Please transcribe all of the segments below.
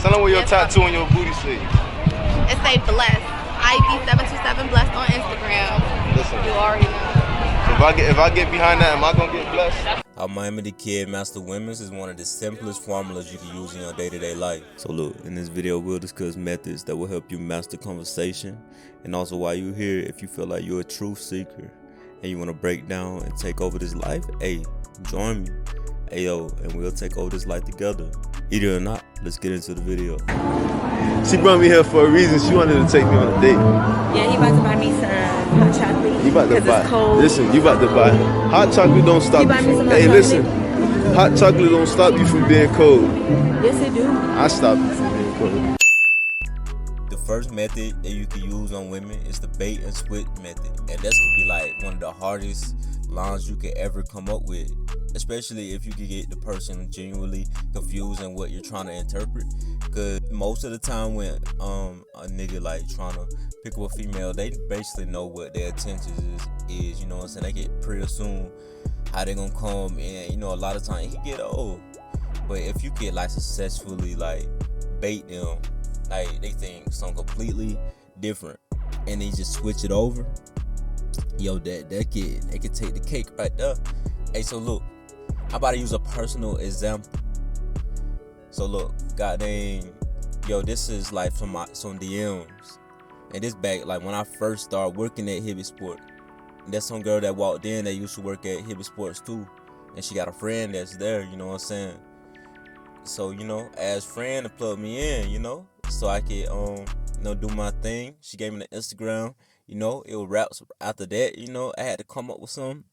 Tell them what your tattoo on your booty say. It say blessed. IV727 blessed on Instagram. Listen. You already know. If I get behind that, am I gonna get blessed? How Miamithekid Master Women's is one of the simplest formulas you can use in your day-to-day life. So look, in this video we'll discuss methods that will help you master conversation, and also why you're here. If you feel like you're a truth seeker and you want to break down and take over this life, hey, join me. Ayo, and we'll take over this life together. Either or not, let's get into the video. She brought me here for a reason. She wanted to take me on a date. Yeah, he about to buy me some hot chocolate. You about to buy. It's cold. Listen, you about to buy. Hot chocolate don't stop you. Hey, listen. Hot chocolate don't stop you from being cold. Yes, it do. I stop you from being cold. The first method that you can use on women is the bait and switch method, and that's gonna be like one of the hardest lines you could ever come up with, especially if you could get the person genuinely confused in what you're trying to interpret. Because most of the time when a nigga like trying to pick up a female, they basically know what their intentions is, you know what I'm saying? They get pre-assume how they gonna come, and you know, a lot of times he get old. But if you could like successfully like bait them, like they think something completely different and they just switch it over, yo, that could take the cake right there. Hey, so look, I'm about to use a personal example. So look, goddamn, yo, this is like from some DMs, and this back like when I first started working at Hibbit Sport. And there's some girl that walked in that used to work at Hibbit Sports too, and she got a friend that's there, you know what I'm saying? So, you know, as friend to plug me in, you know, so I could you know, do my thing. She gave me the Instagram, you know, it was raps. After that, you know, I had to come up with something.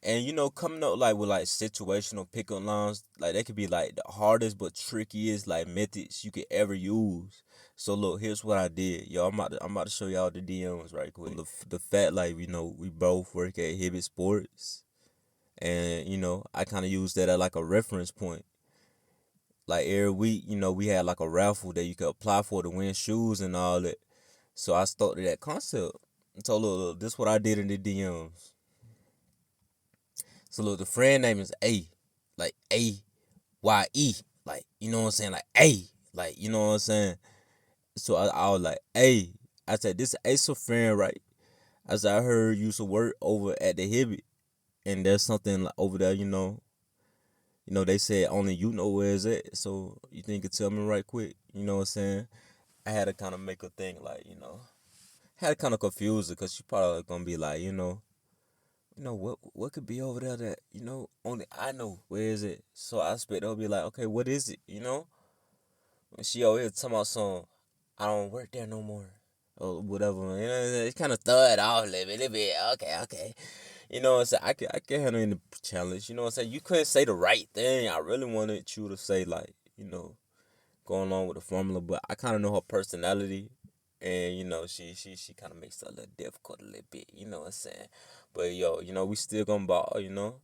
And you know, coming up like with like situational pickup lines, like that could be like the hardest but trickiest like methods you could ever use. So look, here's what I did, yo. I'm about to show y'all the DMs right quick. The fact, like, you know, we both work at Hibbit Sports, and you know, I kind of use that as like a reference point. Like every week, you know, we had like a raffle that you could apply for to win shoes and all that. So I started that concept. So look, this is what I did in the DMs. So look, the friend name is A, like A-Y-E, like, you know what I'm saying, like A, like, you know what I'm saying. So I was like, A, I said, this Ace a friend, right? I said, I heard you used to work over at the Hibbit, and there's something like over there, you know, they said only you know where it's at, so you think you could tell me right quick, you know what I'm saying. I had to kind of make her think, like, you know, had to kind of confuse her, because she probably gonna be like, you know, what could be over there that, you know, only I know where is it. So I expect they'll be like, okay, what is it, you know? When she over here talking about some, I don't work there no more, or whatever, you know, it's kind of throw it off a little bit, okay. You know what I'm saying? I can handle any challenge, you know what I'm saying? You couldn't say the right thing. I really wanted you to say, like, you know, going along with the formula, but I kind of know her personality. And, you know, she kind of makes it a little difficult a little bit, you know what I'm saying? But, yo, you know, we still gonna ball, you know?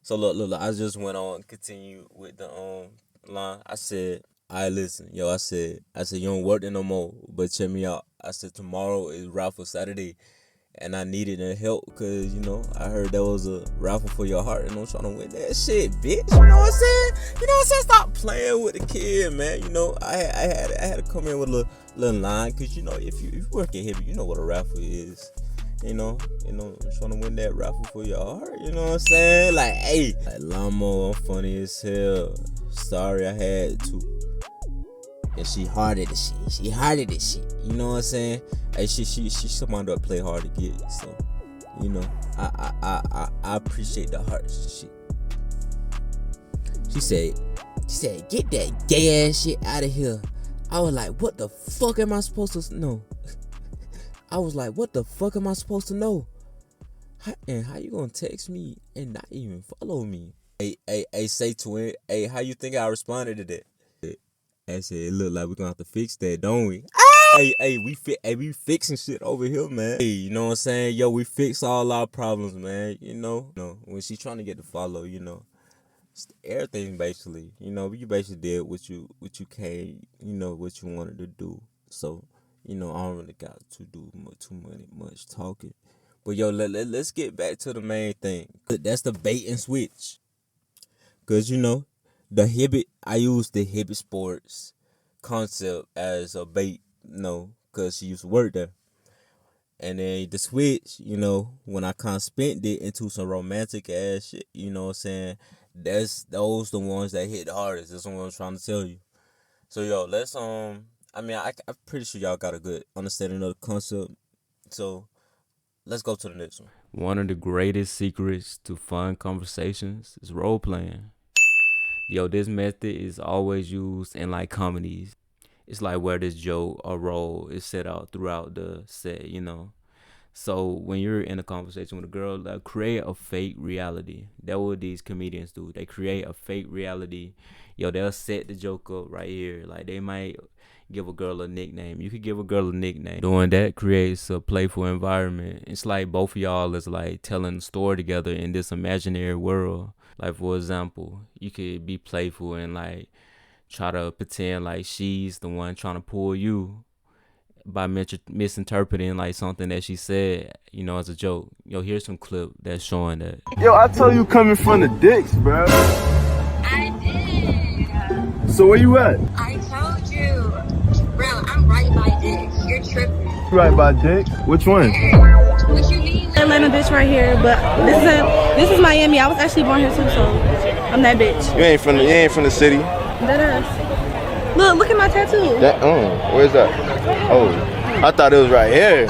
So, look, I just went on, continue with the line. I said, all right, listen, yo, I said, you don't work there no more, but check me out. I said, tomorrow is raffle Saturday, and I needed the help, because, you know, I heard there was a raffle for your heart, and I'm trying to win that shit, bitch. You know what I'm saying? You know what I'm saying? Stop playing with the kid, man. You know, I had to come in with a little line, because, you know, if you work at Hibbit, you know what a raffle is. You know, I'm trying to win that raffle for your heart, you know what I'm saying? Like, hey, like, Lamo, I'm funny as hell. Sorry I had to. And she hearted the shit. You know what I'm saying? Hey, she somebody that play hard to get. So, you know, I appreciate the heart shit. She said, get that gay ass shit out of here. I was like, what the fuck am I supposed to know? I was like, what the fuck am I supposed to know? And how you gonna text me and not even follow me? Hey, say to it. Hey, how you think I responded to that? I said, it look like we're gonna have to fix that, don't we? Hey, we fixing shit over here, man. Hey, you know what I'm saying? Yo, we fix all our problems, man. You know, when she trying to get the follow, you know, everything basically, you know, you basically did what you came, you know, what you wanted to do. So, you know, I don't really got to do much talking. But yo, let's get back to the main thing. That's the bait and switch. Cause you know, the Hibbit, I use the Hibbit Sports concept as a bait, because she used to work there. And then the switch, when I kind of spent it into some romantic ass shit, you know what I'm saying? Those the ones that hit the hardest. That's what I'm trying to tell you. So yo, let's I'm pretty sure y'all got a good understanding of the concept. So let's go to the next one. One of the greatest secrets to fun conversations is role playing. Yo, this method is always used in like comedies. It's like where this joke or role is set out throughout the set, So when you're in a conversation with a girl, like, create a fake reality. That's what these comedians do. They create a fake reality. Yo, they'll set the joke up right here. Like, they might give a girl a nickname. You could give a girl a nickname. Doing that creates a playful environment. It's like both of y'all is like telling a story together in this imaginary world. Like, for example, you could be playful and like try to pretend like she's the one trying to pull you by misinterpreting like something that she said, as a joke. Yo, here's some clip that's showing that. Yo, I told you coming from the dicks, bro. I did. So where you at? I told you. Bro, I'm right by Dick. You're tripping. Right by dick? Which one? What you mean? Atlanta bitch right here, but this is Miami. I was actually born here too, so I'm that bitch. You ain't from the city. That is. Look at my tattoo. Where's that? Oh, I thought it was right here.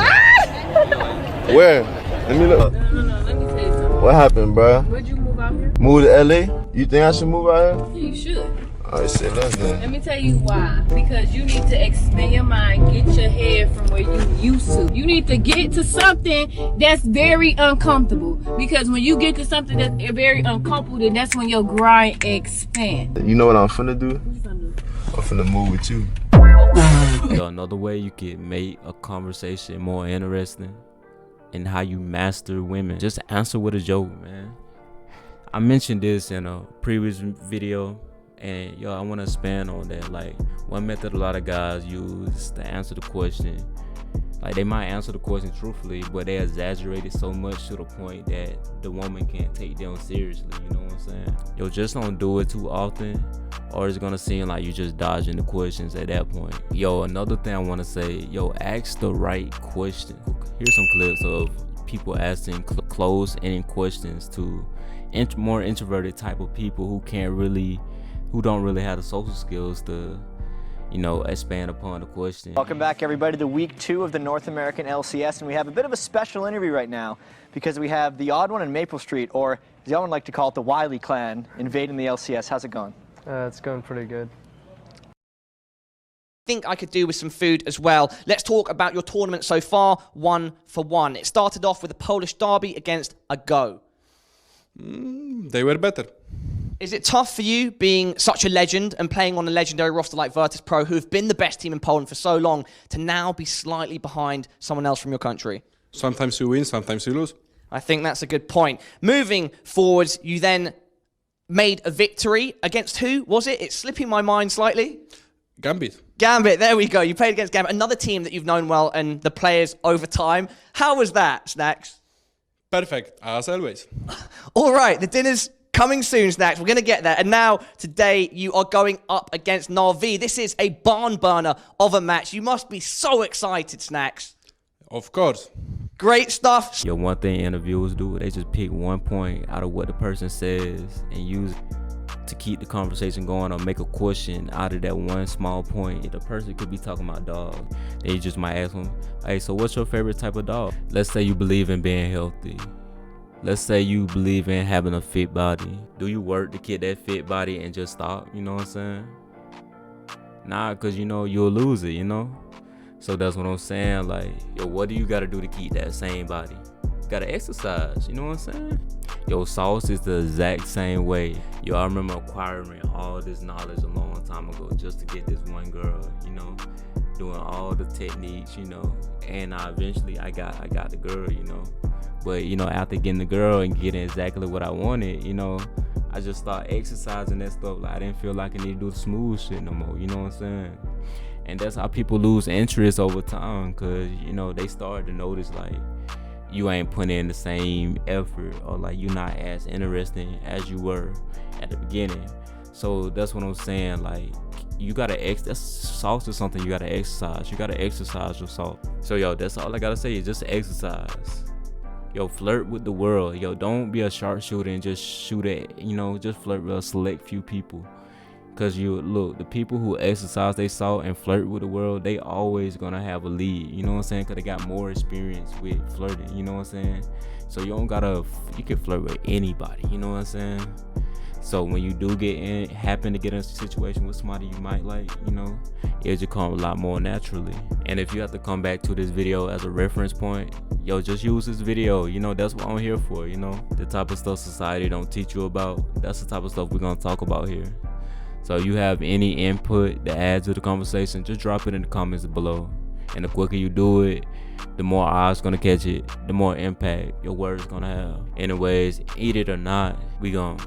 Where? Let me look. No, let me tell you something. What happened, bro? Where'd you move out here? Move to LA? You think I should move out here? You should. Alright, say less then. Let me tell you why. Because you need to expand your mind, get your head from where you used to. You need to get to something that's very uncomfortable. Because when you get to something that's very uncomfortable, then that's when your grind expands. You know what I'm finna do? I'm finna move with you. Yo, another way you can make a conversation more interesting and how you master women. Just answer with a joke, man. I mentioned this in a previous video, and yo, I want to expand on that. Like, one method a lot of guys use to answer the question, like, they might answer the question truthfully, but they exaggerate it so much to the point that the woman can't take them seriously. You know what I'm saying? Yo, just don't do it too often, or it's gonna seem like you just dodging the questions at that point. Yo, another thing I want to say, yo, ask the right question. Here's some clips of people asking closed-ended questions to more introverted type of people who don't really have the social skills to, expand upon the question. Welcome back, everybody, to week 2 of the North American LCS, and we have a bit of a special interview right now because we have the Odd One in Maple Street, or as the other one like to call it, the Wiley clan, invading the LCS. How's it going? It's going pretty good. Think I could do with some food as well. Let's talk about your tournament so far, 1 for 1. It started off with a Polish derby against a Go. They were better. Is it tough for you being such a legend and playing on a legendary roster like Virtus Pro, who have been the best team in Poland for so long, to now be slightly behind someone else from your country? Sometimes you win, sometimes you lose. I think that's a good point. Moving forwards, you then made a victory against who was it? It's slipping my mind slightly. Gambit. Gambit, there we go. You played against Gambit, another team that you've known well and the players over time. How was that, Snacks? Perfect, as always. All right, the dinner's coming soon, Snacks. We're going to get there. And now, today, you are going up against Narvi. This is a barn burner of a match. You must be so excited, Snacks. Of course. Great stuff. Yo, one thing interviewers do, they just pick one point out of what the person says and use it to keep the conversation going or make a question out of that one small point. The person could be talking about dogs. They just might ask them, hey, so what's your favorite type of dog? Let's say you believe in being healthy. Let's say you believe in having a fit body. Do you work to get that fit body and just stop? You know what I'm saying? Nah, because, you'll lose it, So that's what I'm saying. Like, yo, what do you got to do to keep that same body? You got to exercise, you know what I'm saying? Yo, sauce is the exact same way. Yo, I remember acquiring all this knowledge a long time ago just to get this one girl, doing all the techniques, and eventually I got the girl, But, after getting the girl and getting exactly what I wanted, I just started exercising that stuff. Like, I didn't feel like I need to do the smooth shit no more, you know what I'm saying? And that's how people lose interest over time, because, they start to notice, like, you ain't putting in the same effort, or like you're not as interesting as you were at the beginning. So that's what I'm saying. Like, you gotta sauce is something you gotta exercise. You gotta exercise your salt. So yo, that's all I gotta say is just exercise. Yo, flirt with the world. Yo, don't be a sharpshooter and just shoot at, just flirt with a select few people. Cause look, the people who exercise they salt and flirt with the world, they always gonna have a lead. You know what I'm saying? Cause they got more experience with flirting. You know what I'm saying? So you can flirt with anybody. You know what I'm saying? So when you do happen to get in a situation with somebody you might like, it'll just come a lot more naturally. And if you have to come back to this video as a reference point, yo, just use this video. That's what I'm here for. The type of stuff society don't teach you about, that's the type of stuff we're gonna talk about here. So if you have any input to add to the conversation, just drop it in the comments below. And the quicker you do it, the more eyes gonna catch it, the more impact your words gonna have. Anyways, eat it or not, we gone.